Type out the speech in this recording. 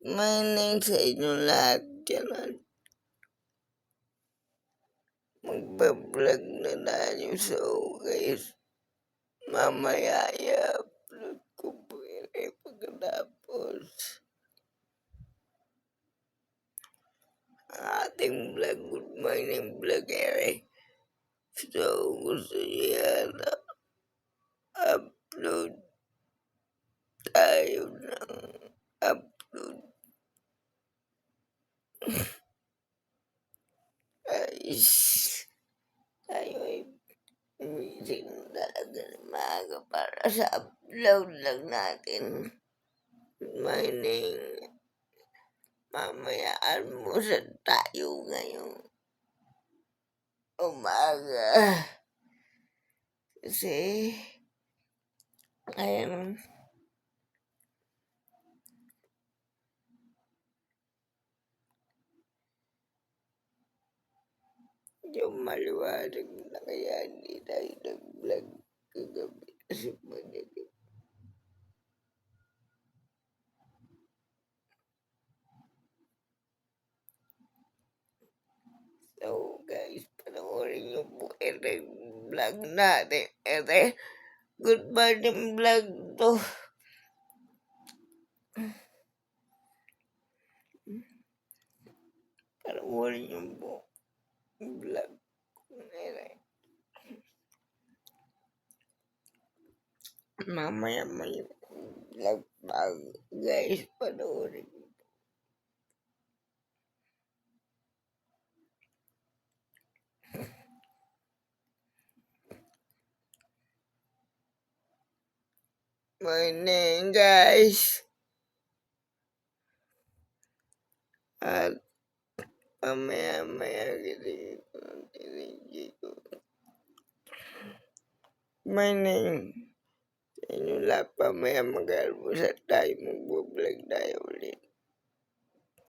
morning sa inyo lahat dyan. Magbablog na tayo. So guys, mamaya i-upload ko po yun pagkatapos ang ating vlog. Good morning vlog So gusto niyo yata upload tayo ng upload. Guys, tayo ay meeting talaga ng maaga para sa upload lang natin. Good morning. Mamaya almusal tayo ngayong umaga. Kasi, ayan, yung maliwanag na kaya hindi tayo nag-vlog kagabi kasi madilim. So guys, panoorin nyo po itong vlog natin. Ito, good morning vlog to. Panoorin nyo po vlog. Mamaya may vlog pa guys, panoorin. Morning guys. At mamaya gili ko. Morning. Sa inyo lahat, mamaya mag-almusal tayo, mag-vlog tayo ulit.